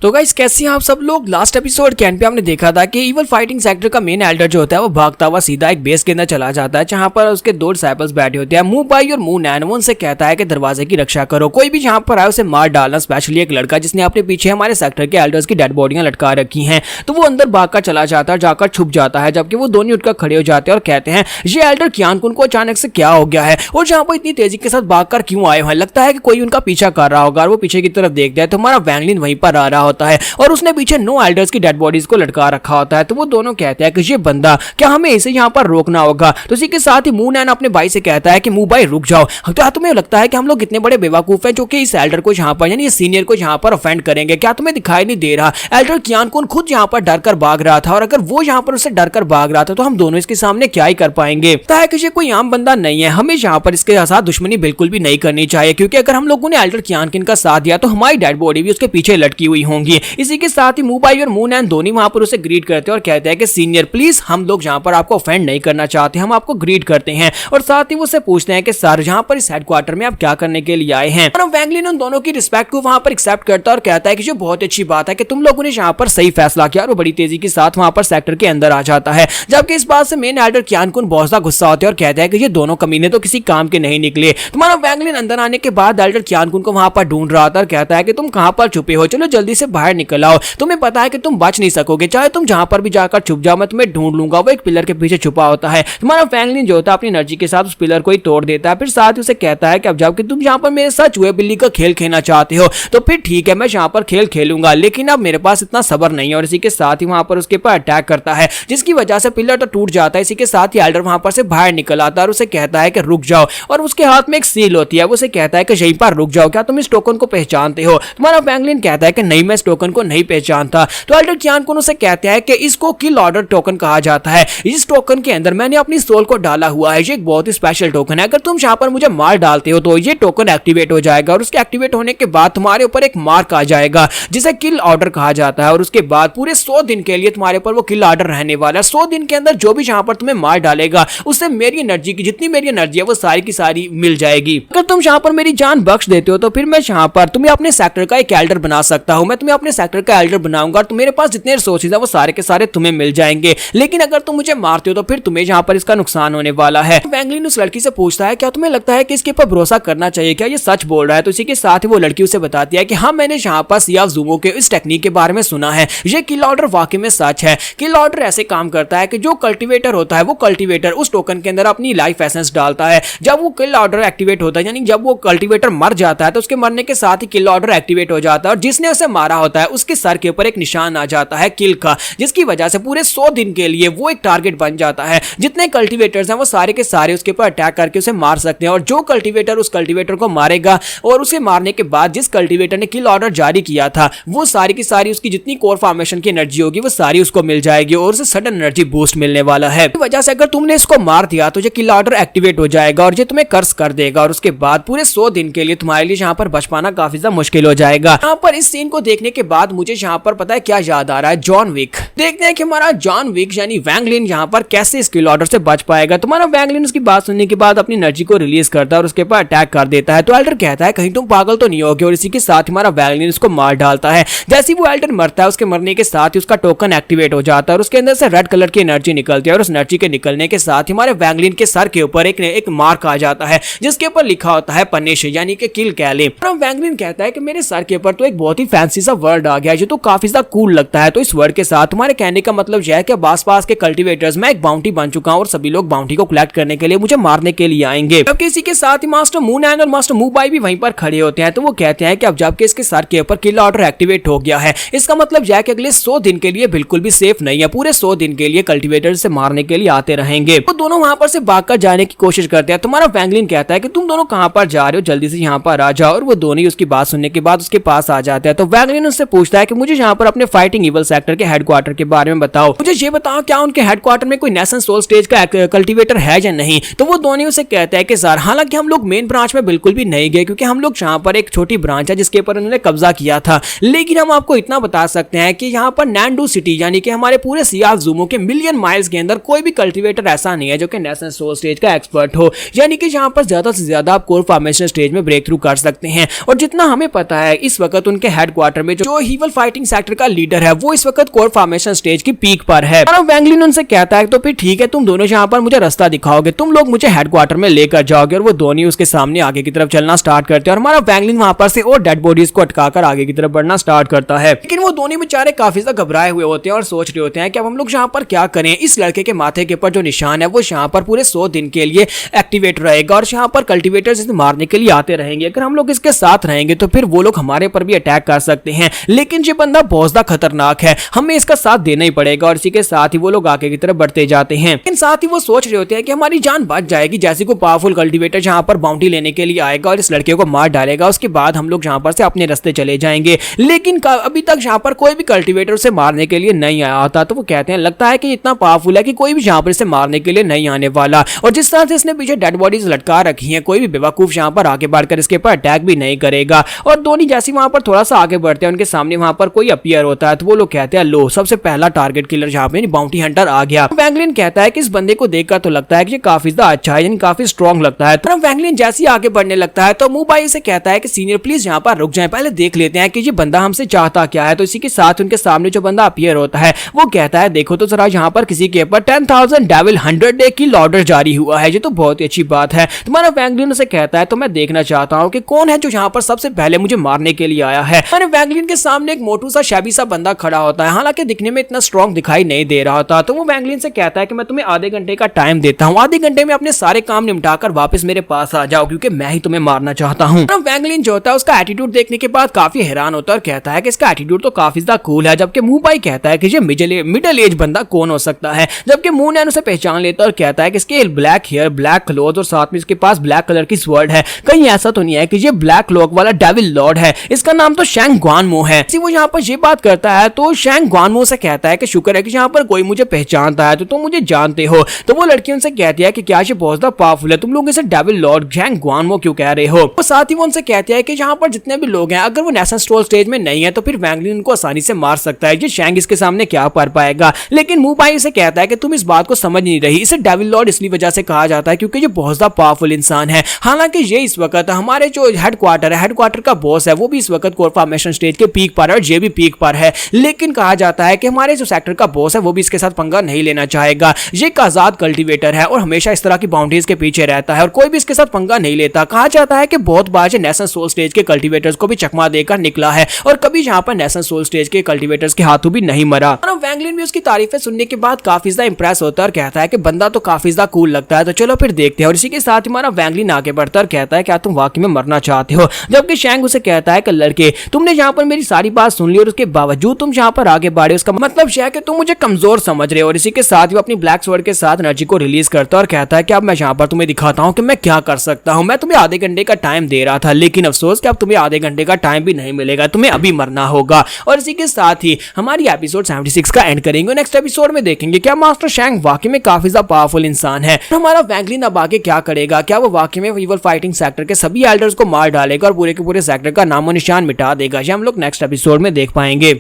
तो गाइस कैसे हैं आप सब लोग। लास्ट एपिसोड के एंड पे हमने देखा था कि इवल फाइटिंग सेक्टर का मेन एल्डर जो होता है वो भागता हुआ सीधा एक बेस के अंदर चला जाता है, जहां पर उसके दो डिसाइपल्स बैठे होते हैं, मू बाई और मू नैन। वो उनसे कहता है कि दरवाजे की रक्षा करो, कोई भी जहां पर आए उसे मार डालना। स्पेशली एक लड़का जिसने अपने पीछे हमारे सेक्टर के एल्डर्स की डेड बॉडियां लटका रखी हैं, तो वो अंदर भागकर चला जाता है, जाकर छुप जाता है। जबकि वो दोनों उठकर खड़े हो जाते हैं और कहते हैं ये एल्डर क्यान कुन को अचानक से क्या हो गया है और जहां पर इतनी तेजी के साथ भागकर क्यों आए हैं। लगता है कि कोई उनका पीछा कर रहा होगा और वो पीछे की तरफ देखता है तो हमारा वैंगलिन वहीं पर आ रहा होता है और उसने पीछे 9 एल्डर्स की डेड बॉडीज को लटका रखा होता है। तो वो दोनों कहते हैं कि ये बंदा क्या हमें इसे यहाँ पर रोकना होगा। तो इसी के साथ ही मू नैन अपने भाई से कहता है कि मू भाई रुक जाओ। क्या तुम्हें लगता है कि हम लोग इतने बड़े बेवकूफ हैं जो कि इस एल्डर को यहाँ पर यानी सीनियर को यहाँ पर ऑफेंड करेंगे? क्या तुम्हें दिखाई नहीं दे रहा एल्डर क्यान कुन खुद यहाँ पर डर कर भाग रहा था और अगर वो यहाँ पर उससे डर कर भाग रहा था तो हम दोनों इसके सामने क्या ही कर पाएंगे। कि ये कोई आम बंदा नहीं है, हमें यहाँ पर इसके साथ दुश्मनी बिल्कुल भी नहीं करनी चाहिए, क्योंकि अगर हम लोगों ने एल्डर क्यान किन का साथ दिया तो हमारी डेड बॉडी भी उसके पीछे लटकी हुई होंगी। इसी के साथ ही मू बाई और मू नैन दोनों वहां पर उसे ग्रीट करते हैं और कहते हैं कि सीनियर प्लीज हम लोग यहाँ पर आपको ऑफेंड नहीं करना चाहते, हम आपको ग्रीट करते हैं। और साथ ही वो उससे पूछते हैं कि सर यहाँ पर इस हेडक्वार्टर में आप क्या करने के लिए आए हैं। और वैंगलिन उन दोनों की रिस्पेक्ट को वहां पर एक्सेप्ट करता है और कहता है कि जो बहुत अच्छी बात है कि तुम लोगों ने यहाँ पर सही फैसला किया। और वो बड़ी तेजी के साथ वहां पर सेक्टर के अंदर आ जाता है। जबकि इस बात से मेन एल्डर क्यान कुन बहुत ज्यादा गुस्सा होते हैं और कहते हैं कि ये दोनों कमीने तो किसी काम के नहीं निकले। तुम्हारा वैंगलिन अंदर आने के बाद एल्डर क्यान कुन को वहां पर ढूंढ रहा था और कहता है कि तुम कहां पर छुपे हो, चलो जल्दी से बाहर निकल आओ, तुम्हें पता है कि तुम बच नहीं सकोगे, चाहे तुम जहां पर भी जाकर छुप जाओ मैं तुम्हें ढूंढ लूंगा। वो एक पिलर के पीछे छुपा होता है। तुम्हारा वैंगलिन जो होता है अपनी एनर्जी के साथ उस पिलर को ही तोड़ देता है। फिर साथ ही उसे कहता है कि अब जबकि तुम यहाँ पर मेरे साथ चूहे बिल्ली का खेल खेलना चाहते हो तो फिर ठीक है, मैं यहाँ पर खेल खेलूंगा, लेकिन अब मेरे पास इतना सब्र नहीं है। और इसी के साथ ही वहां पर उसके ऊपर अटैक करता है, जिसकी वजह से पिलर तो टूट जाता है। इसी के साथ ही एल्डर वहां पर से बाहर निकल आता है और उसे कहता है कि रुक जाओ। और उसके हाथ में एक सील होती है, वो उसे कहता है कि यहीं पर रुक जाओ, क्या तुम इस टोकन को पहचानते हो? तुम्हारा वैंगलिन कहता है कि नहीं, मैं इस टोकन को नहीं पहचानता। तो एल्डर क्यान कुन उसे कहता है कि इसको किल ऑर्डर टोकन कहा जाता है। इस टोकन के अंदर मैंने अपनी सोल को डाला हुआ है, ये एक बहुत ही स्पेशल टोकन है। अगर तुम यहाँ पर मुझे मार डालते हो तो ये टोकन एक्टिवेट हो जाएगा और उसके एक्टिवेट होने के बाद तुम्हारे ऊपर एक मार्क आ जाएगा जिसे किल ऑर्डर कहा जाता है। और उसके बाद पूरे 100 दिन के लिए तुम्हारे ऊपर वो किल ऑर्डर रहने वाला है। 100 दिन के अंदर जो भी यहाँ पर तुम्हें मार डालेगा उससे मेरी एनर्जी की जितनी मेरी एनर्जी है वो सारी की सारी मिल जाएगी। अगर तुम यहाँ पर मेरी जान बख्श देते हो तो फिर मैं यहाँ पर तुम्हें अपने सेक्टर का एक एल्डर बना सकता हूँ। मैं तुम्हें अपने सेक्टर का एल्डर बनाऊंगा और मेरे पास जितने रिसोर्सेज है वो सारे के सारे तुम्हें मिल जाएंगे। लेकिन अगर तुम मुझे मारते हो तो फिर तुम्हें यहाँ पर इसका नुकसान होने वाला है। वैंगलिन उस लड़की से पूछता है क्या तुम्हें लगता है कि इसके ऊपर भरोसा करना चाहिए, क्या ये सच बोल रहा है? तो इसी के साथ ही वो लड़की उसे बताती है कि हाँ, मैंने यहाँ पर सियाफ ज़ूमो के इस टेक्निक के बारे में सुना है, ये किल ऑर्डर वाकई में सच है। किल ऑर्डर ऐसे काम करता है कि जो कल्टीवेटर होता है वो कल्टीवेटर उस टोकन के अंदर अपनी लाइफ एसेंस डालता है। जब वो किल ऑर्डर एक्टिवेट होता है यानी जब वो कल्टीवेटर मर जाता है तो उसके मरने के साथ ही किल ऑर्डर एक्टिवेट हो जाता है और जिसने उसे मारा होता है उसके सर के ऊपर एक निशान आ जाता है किल का, जिसकी वजह से पूरे 100 दिन के लिए वो एक टारगेट बन जाता है। जितने कल्टीवेटर्स हैं वो सारे के सारे उसके ऊपर अटैक करके उसे मार सकते हैं और जो कल्टीवेटर उस कल्टीवेटर को मारेगा और उसे मारने के बाद जिस कल्टीवेटर ने किल ऑर्डर जारी किया था वो सारी की सारी उसकी जितनी कोर फॉर्मेशन की एनर्जी होगी वो सारी उसको मिल जाएगी और उसे सडन एनर्जी बूस्ट मिलने वाला है। इस वजह से अगर तुमने इसको मार दिया तो ये किल ऑर्डर एक्टिवेट हो जाएगा और ये तुम्हें कर्स कर देगा और उसके बाद पूरे 100 दिन के लिए तुम्हारे लिए यहाँ पर बच पाना काफी ज्यादा मुश्किल हो जाएगा। यहाँ पर इस सीन को देखने के बाद मुझे यहाँ पर पता है क्या याद आ रहा है, जॉन विक। देखते हैं कि हमारा जॉन विक यानी वैंगलिन यहाँ पर कैसे इस किल ऑर्डर से बच पाएगा। तुम्हारा वैंगलिन उसकी बात सुनने के बाद अपनी एनर्जी को रिलीज करता है और उसके ऊपर अटैक कर देता है। तो एल्डर कहता है कहीं तुम पागल तो नहीं होगे और इसी के साथ हमारा वैंगलिन उसको मार डालता है। जैसे ही वो एल्डर मरता है उसके मरने के साथ ही उसका टोकन एक्टिवेट हो जाता है और उसके अंदर से रेड कलर की एनर्जी निकलती है और उस एनर्जी के निकलने के साथ हमारे वैंगलिन के सर के ऊपर एक मार्क आ जाता है जिसके ऊपर लिखा होता है पनिश यानी कि किल कैले। और वैंगलिन कहता है कि मेरे सर के ऊपर तो एक बहुत ही फैंसी सा वर्ड आ गया जो तो काफी ज्यादा कूल लगता है। तो इस वर्ड के साथ तुम्हारे कहने का मतलब यह है कि आस पास के कल्टीवेटर्स में एक बाउंटी बन चुका हूं और सभी लोग बाउंटी को कलेक्ट करने के लिए मुझे मारने के लिए आएंगे। जबकि इसी के साथ ही मास्टर मू नैन और मास्टर मू बाई भी वहीं पर खड़े होते हैं। तो वो कहते हैं कि अब जबकि इसके सर के ऊपर किल ऑर्डर एक्टिवेट हो गया है इसका मतलब यह है कि अगले 100 दिन के लिए बिल्कुल भी सेफ नहीं है, पूरे 100 दिन के लिए कल्टीवेटर से मारने के लिए आते रहेंगे। वो दोनों वहां पर से भागकर जाने की कोशिश करते हैं। तुम्हारा वैंगलिन कहता है कि तुम दोनों कहां पर जा रहे हो, जल्दी से यहाँ पर आ जाओ। और वो दोनों उसकी बात सुनने के बाद उसके पास आ जाते हैं। तो वैंगलिन उससे पूछता है कि मुझे यहाँ पर अपने फाइटिंग इवल सेक्टर के हेडक्वार्टर के बारे में बताओ, मुझे ये बताओ क्या उनके हेडक्वार्टर में कोई नेशन सोल स्टेज का कल्टीवेटर है या नहीं। तो वो दोनों उसे कहते हैं कि सर हालांकि हम लोग मेन ब्रांच में बिल्कुल भी नहीं गए क्योंकि हम लोग यहाँ पर एक छोटी ब्रांच है जिसके ऊपर उन्होंने कब्जा किया था, लेकिन हम आपको इतना बता सकते हैं कि यहाँ पर नैंडू सिटी यानी कि हमारे पूरे सियाफ ज़ूमो के मिलियन माइल्स के अंदर कोई भी कल्टीवेटर ऐसा नहीं है जो कि नेशनल सोल स्टेज का एक्सपर्ट हो, यानी कि यहाँ पर ज्यादा से ज्यादा आप कोर फॉर्मेशन स्टेज में ब्रेक थ्रू कर सकते हैं। और जितना हमें पता है इस वक्त उनके हेडक्वार्टर में में जो ईवल फाइटिंग सेक्टर का लीडर है वो इस वक्त कोर फॉर्मेशन स्टेज की पीक पर है। और वैंगलिन उनसे कहता है तो फिर ठीक है, तुम दोनों यहाँ पर मुझे रास्ता दिखाओगे, तुम लोग मुझे हेडक्वार्टर में लेकर जाओगे। और वो दोनों उसके सामने आगे की तरफ चलना स्टार्ट करते हैं और हमारा वैंगलिन वहां पर से और डेड बॉडीज को अटकाकर आगे की तरफ बढ़ना स्टार्ट करता है। लेकिन वो दोनों बेचारे काफी ज्यादा घबराए हुए होते हैं और सोच रहे होते हैं कि अब हम लोग यहाँ पर क्या करें। इस लड़के के माथे के ऊपर जो निशान है वो यहाँ पर पूरे 100 दिन के लिए एक्टिवेट रहेगा और यहाँ पर कल्टिवेटर्स इसे मारने के लिए आते रहेंगे। अगर हम लोग इसके साथ रहेंगे तो फिर वो लोग हमारे पर भी अटैक कर सकते हैं, लेकिन ये बंदा बहुत ज्यादा खतरनाक है, हमें इसका साथ देना ही पड़ेगा। और इसी के साथ ही वो लोग आगे की तरफ बढ़ते जाते हैं। लेकिन साथ ही वो सोच रहे होते हैं कि हमारी जान बच जाएगी जैसे कोई पावरफुल कल्टिवेटर यहाँ पर बाउंड्री लेने के लिए आएगा और इस लड़के को मार डालेगा, उसके बाद हम लोग यहाँ पर से अपने रास्ते चले जाएंगे। लेकिन अभी तक यहाँ पर कोई भी कल्टिवेटर से मारने के लिए नहीं आया होता। तो वो कहते हैं लगता है कि इतना पावरफुल है कि कोई भी यहाँ पर इसे मारने के लिए नहीं आने वाला। और जिस तरह से इसने पीछे डेड बॉडीज लटका रखी है, कोई भी बेवकूफ यहाँ पर आगे बढ़कर इसके ऊपर अटैक भी नहीं करेगा। और दोनों जैसे वहां पर थोड़ा सा आगे बढ़ते हैं उनके सामने वहां पर कोई अपीयर होता है। तो वो लोग कहते हैं लो सबसे पहला टारगेट किलर यहाँ पे बाउंटी हंटर आ गया। वैंगलिन कहता है कि इस बंदे को देखकर तो लगता है कि ये काफी ज्यादा अच्छा है, यानी काफी स्ट्रॉन्ग लगता है। तो वैंगलिन जैसे ही आगे बढ़ने लगता है तो मुंह से कहता है कि सीनियर प्लीज यहाँ पर रुक जाए, पहले देख लेते हैं कि ये बंदा हमसे चाहता क्या है। तो इसी के साथ उनके सामने जो बंदा अपीयर होता है वो कहता है देखो तो जरा यहाँ पर किसी के ऊपर 10,000 डेविल 100 डे की ऑर्डर जारी हुआ है, ये तो बहुत ही अच्छी बात है। तुम्हारा वैंगलिन से कहता है तो मैं देखना चाहता हूँ कि कौन है जो यहाँ पर सबसे पहले मुझे मारने के लिए आया है। मैंने वैंगलिन के सामने एक मोटू सा शैबी सा बंदा खड़ा होता है, हालांकि दिखने में इतना स्ट्रॉन्ग दिखाई नहीं दे रहा था। तो वो वैंगलिन से कहता है कि मैं तुम्हें आधे घंटे का टाइम देता हूँ, आधे घंटे में अपने सारे काम निपटाकर वापस मेरे पास आ जाओ क्योंकि मैं ही तुम्हें मारना चाहता हूँ। वैंगलिन जो होता है उसका एटीट्यूड देखने के बाद काफी हैरान होता है और कहता है कि इसका एटीट्यूड तो काफी ज्यादा कूल है। जबकि मुंह कहता है कि ये मिडिल एज बंदा कौन हो सकता है। जबकि मुंह ने उसे पहचान लेता है और कहता है कि इसके ब्लैक हेयर, ब्लैक क्लोथ और साथ में इसके पास ब्लैक कलर की स्वॉर्ड है, कहीं ऐसा तो नहीं है कि ये ब्लैक क्लॉक वाला डेविल लॉर्ड है, इसका नाम तो शैंग गुआनमो है। वो यहाँ पर ये बात करता है तो शैंग गुआनमो से कहता है कि शुक्र है कि यहाँ पर कोई मुझे पहचानता है, तो तुम मुझे जानते हो। तो वो लड़की उनसे कहती है कि क्या ये बहुत ज्यादा पावरफुल है, तुम लोग इसे डेविल लॉर्ड शैंग गुआनमो क्यों कह रहे हो। तो साथ ही वो उनसे कहती है कि यहाँ पर जितने भी लोग हैं अगर वो नेशन स्ट्रोल स्टेज में नहीं है तो फिर वैंगलिन उनको आसानी से मार सकता है, ये शैंग इसके सामने क्या कर पाएगा। लेकिन मुंह से कहता है कि तुम इस बात को समझ नहीं रही, इसे डेविल लॉर्ड इसलिए वजह से कहा जाता है क्योंकि ये बहुत ज्यादा पावरफुल इंसान है। हालांकि ये इस वक्त हमारे जो हेडक्वार्टर का बॉस है वो भी इस वक्त कोर फॉर्मेशन स्टेज के पीक पर है और ये भी पीक पर है। लेकिन कहा जाता है कि हमारे जो सेक्टर का बॉस है वो भी इसके साथ पंगा नहीं लेना चाहेगा। ये एक आजाद कल्टिवेटर है और हमेशा इस तरह की बाउंड्रीज के पीछे रहता है और कोई भी इसके साथ पंगा नहीं लेता। कहा जाता है कि बहुत बार नेशनल सोल स्टेज के कल्टिवेटर्स को भी चकमा देकर निकला है और कभी यहाँ पर नेशनल सोल स्टेज के कल्टिवेटर्स के हाथों भी नहीं मरा। वैंगलिन भी उसकी तारीफें सुनने के बाद काफी ज्यादा इंप्रेस होता है और कहता है कि बंदा तो काफी ज्यादा कूल लगता है, तो चलो फिर देखते हैं। और इसी के साथ हमारा वैंगलिन आगे बढ़ता है और कहता है क्या तुम वाकई में मरना चाहते हो। जबकि शैंग उसे कहता है कि लड़के तुमने यहाँ पर मेरी सारी बात सुन ली और उसके बावजूद तुम यहाँ पर आगे बढ़े, उसका मतलब यह है कि तुम मुझे कमजोर समझ रहे हो। और इसी के साथ वो अपनी ब्लैक स्वॉर्ड के साथ एनर्जी को रिलीज करता है और कहता है कि अब मैं यहाँ पर तुम्हें दिखाता हूँ कि मैं क्या कर सकता हूँ। मैं तुम्हें आधे घंटे का टाइम दे रहा था, लेकिन अफसोस कि अब तुम्हें आधे घंटे का टाइम भी नहीं मिलेगा, तुम्हें अभी मरना होगा। और इसी के साथ ही हमारी एपिसोड 76 का एंड करेंगे। नेक्स्ट एपिसोड में देखेंगे क्या मास्टर शैंग वाकई में काफी ज्यादा पावरफुल इंसान है। हमारा वैंगलिन अब आगे क्या करेगा, क्या वो वाकई में ईवल फाइटिंग सेक्टर के सभी एल्डर्स को मार डालेगा और पूरे के पूरे सेक्टर का नामो निशान मिटा देगा, ये हम लोग नेक्स्ट एपिसोड में देख पाएंगे।